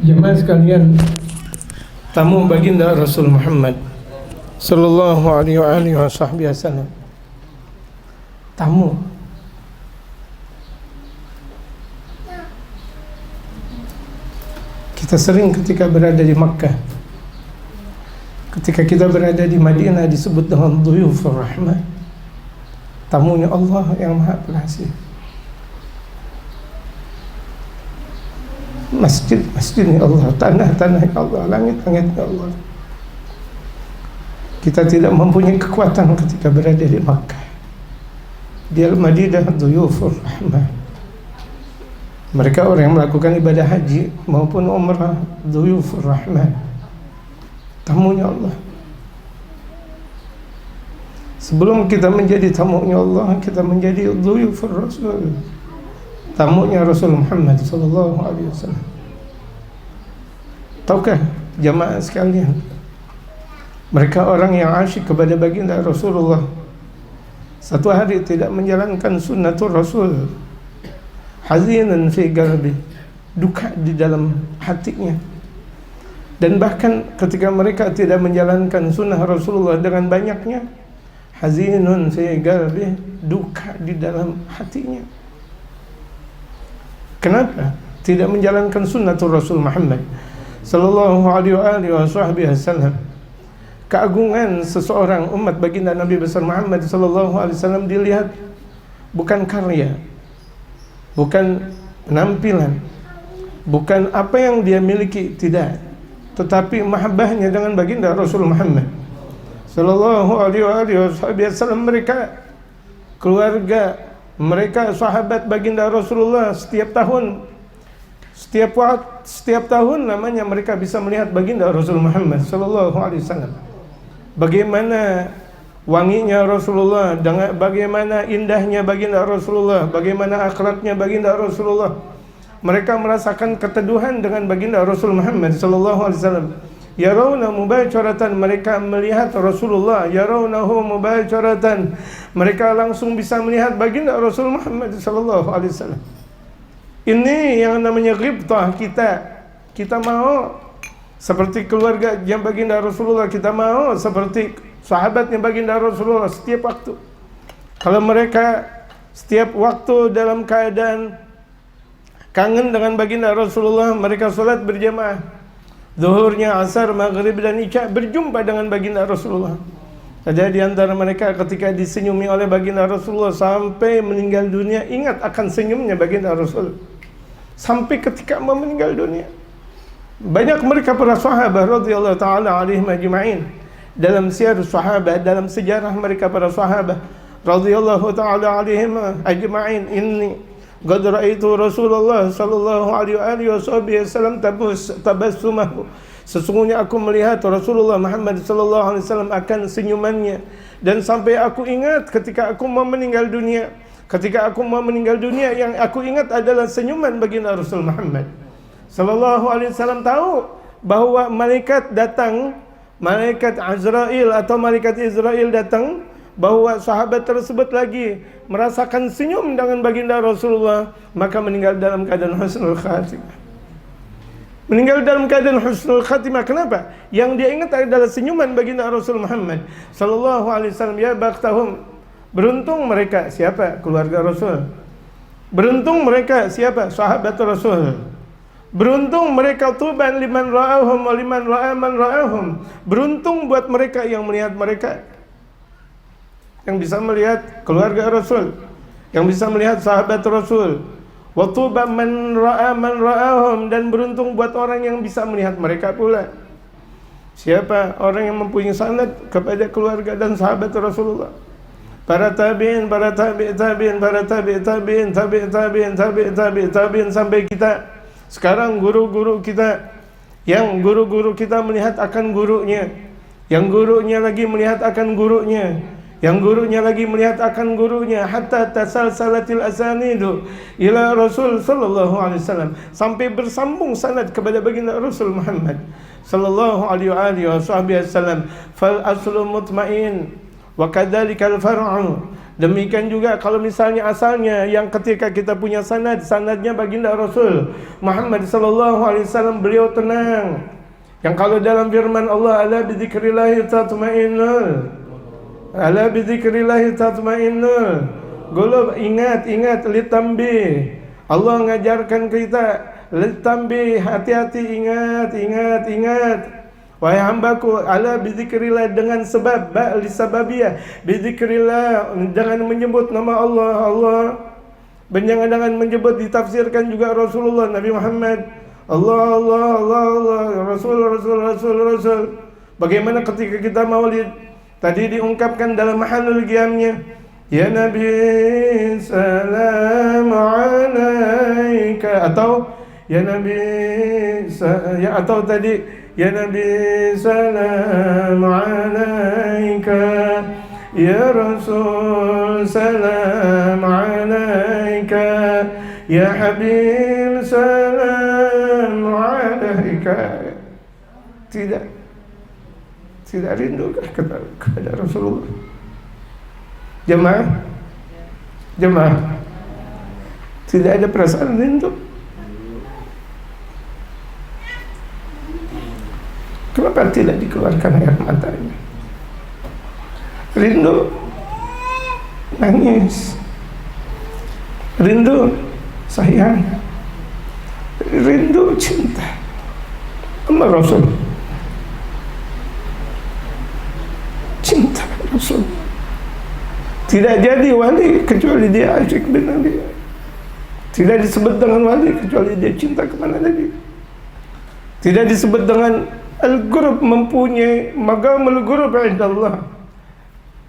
Jemaah sekalian, tamu baginda Rasul Muhammad sallallahu alaihi wasallam. Tamu. Kita sering ketika berada di Makkah, ketika kita berada di Madinah disebut dengan dhuyufur rahmah, tamunya Allah yang Maha Pengasih. Masjid-masjidnya Allah, tanah-tanahnya Allah, langit-langitnya Allah. Kita tidak mempunyai kekuatan ketika berada di Makkah. Di Al-Madinah dhuyufur rahmah. Mereka orang yang melakukan ibadah haji maupun umrah, dhuyufur rahmah, tamunya Allah. Sebelum kita menjadi tamunya Allah, kita menjadi dhuyufur Rasul, tamunya Rasul Muhammad sallallahu alaihi wasallam. Tahukah jamaah sekalian, mereka orang yang asyik kepada baginda Rasulullah, satu hari tidak menjalankan sunnatul Rasul, hazinan fi qalbi, duka di dalam hatinya. Dan bahkan ketika mereka tidak menjalankan sunnah Rasulullah dengan banyaknya, hazinun fi qalbi, duka di dalam hatinya. Kenapa tidak menjalankan sunnatul Rasul Muhammad sallallahu alaihi wasallam? Keagungan seseorang umat baginda Nabi besar Muhammad sallallahu alaihi wasallam dilihat bukan karya, bukan penampilan, bukan apa yang dia miliki, tidak, tetapi mahabbahnya dengan baginda Rasul Muhammad sallallahu alaihi wasallam. Mereka keluarga, mereka sahabat baginda Rasulullah, setiap tahun namanya mereka bisa melihat baginda Rasul Muhammad sallallahu alaihi wasallam. Bagaimana wanginya Rasulullah, dengan bagaimana indahnya baginda Rasulullah, bagaimana akhlaknya baginda Rasulullah. Mereka merasakan keteduhan dengan baginda Rasul Muhammad sallallahu alaihi wasallam. Yarawna mubasharatan, mereka melihat Rasulullah, yarawnahu mubasharatan, mereka langsung bisa melihat baginda Rasul Muhammad sallallahu alaihi wasallam. Ini yang namanya ghibtah. Kita mau seperti keluarga yang baginda Rasulullah, kita mau seperti sahabatnya baginda Rasulullah setiap waktu. Kalau mereka setiap waktu dalam keadaan kangen dengan baginda Rasulullah, mereka salat berjamaah, zuhurnya, asar, maghrib dan isya, berjumpa dengan baginda Rasulullah. Ada di antara mereka ketika disenyumi oleh baginda Rasulullah sampai meninggal dunia, ingat akan senyumnya baginda Rasul sampai ketika mau meninggal dunia. Banyak mereka para sahabat radhiyallahu taala alaihim ajma'in. Dalam syiar sahabat, dalam sejarah mereka para sahabat radhiyallahu taala alaihim ajma'in, inni qad ra'aitu Rasulullah sallallahu alaihi wasallam tabassumahu, sesungguhnya aku melihat Rasulullah Muhammad sallallahu alaihi wasallam akan senyumannya, dan sampai aku ingat ketika aku mau meninggal dunia. Ketika aku mau meninggal dunia, yang aku ingat adalah senyuman baginda Rasul Muhammad sallallahu alaihi wasallam. Tahu bahwa malaikat datang, malaikat Azrail atau malaikat Israel datang, bahwa sahabat tersebut lagi merasakan senyum dengan baginda Rasulullah, maka meninggal dalam keadaan husnul khatimah. Meninggal dalam keadaan husnul khatimah. Kenapa? Yang dia ingat adalah senyuman baginda Rasul Muhammad sallallahu alaihi wasallam. Ya baktahum, beruntung mereka. Siapa? Keluarga Rasul. Beruntung mereka. Siapa? Sahabat Rasul. Beruntung mereka, tuban liman ra'ahum wa liman ra'a man ra'ahum. Beruntung buat mereka yang melihat mereka, yang bisa melihat keluarga Rasul, yang bisa melihat sahabat Rasul. Wa tuba man ra'a man ra'ahum, dan beruntung buat orang yang bisa melihat mereka pula. Siapa? Orang yang mempunyai sanad kepada keluarga dan sahabat Rasulullah. Para tabi'in, para tabi'in, para tabi'in, tabi'in sampai kita sekarang, guru-guru kita, yang guru-guru kita melihat akan gurunya, yang gurunya lagi melihat akan gurunya, yang gurunya lagi melihat akan gurunya, hatta tasalsalatil asanidu ila Rasul sallallahu alaihi wasallam, sampai bersambung sanad kepada baginda Rasul Muhammad sallallahu alaihi wasallam. Fal aslu mutmain wa kadzalika al far'u Demikian juga kalau misalnya asalnya yang ketika kita punya sanadnya baginda Rasul Muhammad sallallahu alaihi wasallam, beliau tenang. Yang kalau dalam firman Allah, ala bidzikrillah tatmainnul, ala bidzikrillah tatmainnul qulub, ingat litambi. Allah mengajarkan kita litambi, hati-hati, ingat. Wahai hambaku, ala bidzikrillah, dengan sebab lisababiyah, bidzikrillah, jangan menyebut nama Allah. Jangan menyebut, ditafsirkan juga Rasulullah Nabi Muhammad, Allah, Rasul. Bagaimana ketika kita maulid, tadi diungkapkan dalam mahalul qiyamnya, ya Nabi salam alaika, atau ya Nabi atau tadi ya Nabi salam alaika, ya Rasul salam alaika, ya Habib salam alaika. Tidak rindu kepada Rasulullah? Jemaah, tidak ada perasaan rindu? Kenapa tidak dikeluarkan air matanya? Rindu, nangis. Rindu, sayang. Rindu, cinta sama Rasul. Cinta Rasul. Tidak jadi wali kecuali dia asyik dengan dia. Tidak disebut dengan wali kecuali dia cinta kepada Nabi. Tidak disebut dengan al-qurb, mempunyai maqam al-qurb indallah,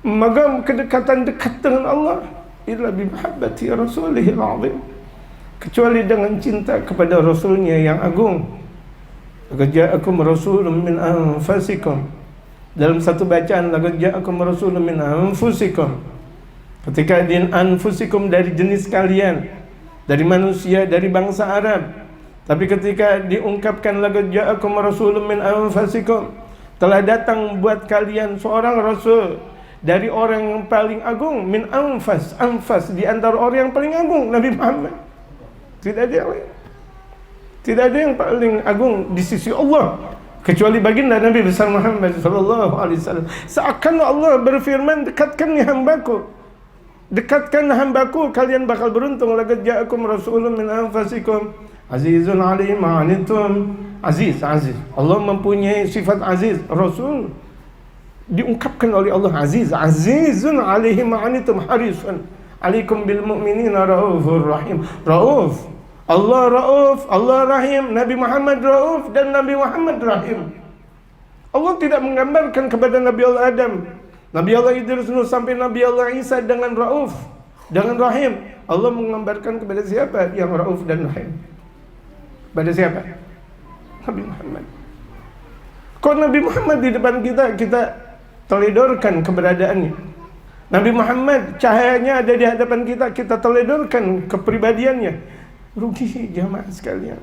maqam kedekatan dekat dengan Allah, illa bi mahabbati rasulihil azim, kecuali dengan cinta kepada Rasulnya yang agung. Laqad ja'akum rasulun min anfusikum, dalam satu bacaan laqad ja'akum rasulun min anfusikum, ketika din anfusikum, dari jenis kalian, dari manusia, dari bangsa Arab. Tapi ketika diungkapkan laqad ja'akum rasulun min anfusikum, telah datang buat kalian seorang rasul dari orang yang paling agung, min anfas, di antara orang yang paling agung, Nabi Muhammad. Tidak ada yang lain. Tidak ada yang paling agung di sisi Allah kecuali baginda Nabi besar Muhammad sallallahu alaihi wasallam. Seakan Allah berfirman, dekatkan hambaku, kalian bakal beruntung. Laqad ja'akum rasulun min anfusikum azizun alaihi ma anittum. Aziz. Allah mempunyai sifat aziz. Rasul diungkapkan oleh Allah azizun alaihi ma anittum harisun alaikum bil mu'minina raufur rahim. Rauf, Allah Rauf, Allah Rahim. Nabi Muhammad Rauf dan Nabi Muhammad Rahim. Allah tidak menggambarkan kepada Nabi Allah Adam, Nabi Allah Idris sampai Nabi Allah Isa dengan Rauf, dengan Rahim. Allah menggambarkan kepada siapa yang Rauf dan Rahim? Pada siapa? Nabi Muhammad. Kok Nabi Muhammad di depan kita teledorkan keberadaannya? Nabi Muhammad cahayanya ada di hadapan kita teledorkan kepribadiannya. Rugi jamaah sekalian.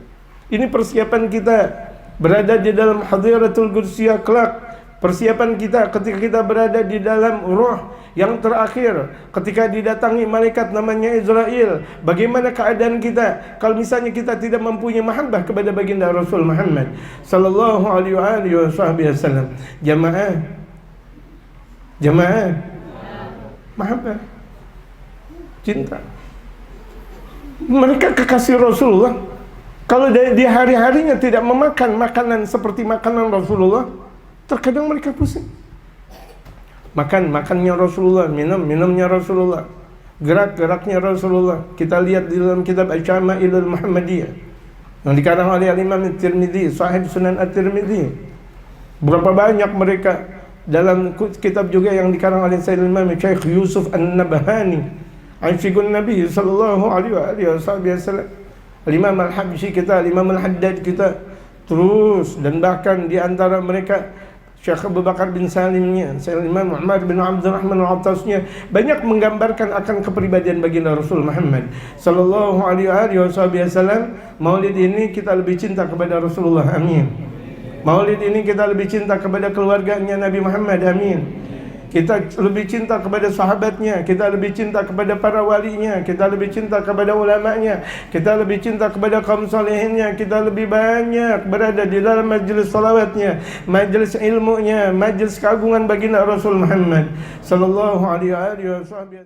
Ini persiapan kita berada di dalam hadiratul qudsiyah kelak. Persiapan kita ketika kita berada di dalam ruh yang terakhir, ketika didatangi malaikat namanya Israel. Bagaimana keadaan kita kalau misalnya kita tidak mempunyai mahabbah kepada baginda Rasul Muhammad sallallahu alaihi wasallam? Jamaah, mahabbah, cinta. Mereka kekasih Rasulullah. Kalau di hari-harinya tidak memakan makanan seperti makanan Rasulullah, terkadang mereka pusing. Makannya Rasulullah, minumnya Rasulullah, geraknya Rasulullah. Kita lihat di dalam kitab Asy-Syama'ilul Muhammadiyah yang dikarang oleh Imam At-Tirmidzi, Sahih Sunan At-Tirmidzi. Berapa banyak mereka dalam kitab juga yang dikarang oleh Sayyidina Imam Syekh Yusuf An-Nabhani, Aisyigun Nabi sallallahu alaihi wasallam. Imam Al-Habsyi kita, Imam Al-Haddad kita, terus dan bahkan di antara mereka Syekh Abu Bakar bin Salimnya, Sayyidina Imam Umar bin Abdurrahman Al-Attasnya, banyak menggambarkan akan kepribadian baginda Rasul Muhammad sallallahu alaihi wasallam. Maulid ini kita lebih cinta kepada Rasulullah, amin. Maulid ini kita lebih cinta kepada keluarganya Nabi Muhammad, amin. kita lebih cinta kepada sahabatnya, kita lebih cinta kepada para walinya, kita lebih cinta kepada ulamanya, kita lebih cinta kepada kaum salihinnya, kita lebih banyak berada di dalam majlis salawatnya, majlis ilmunya, majlis keagungan baginda Rasul Muhammad sallallahu alaihi wasallam.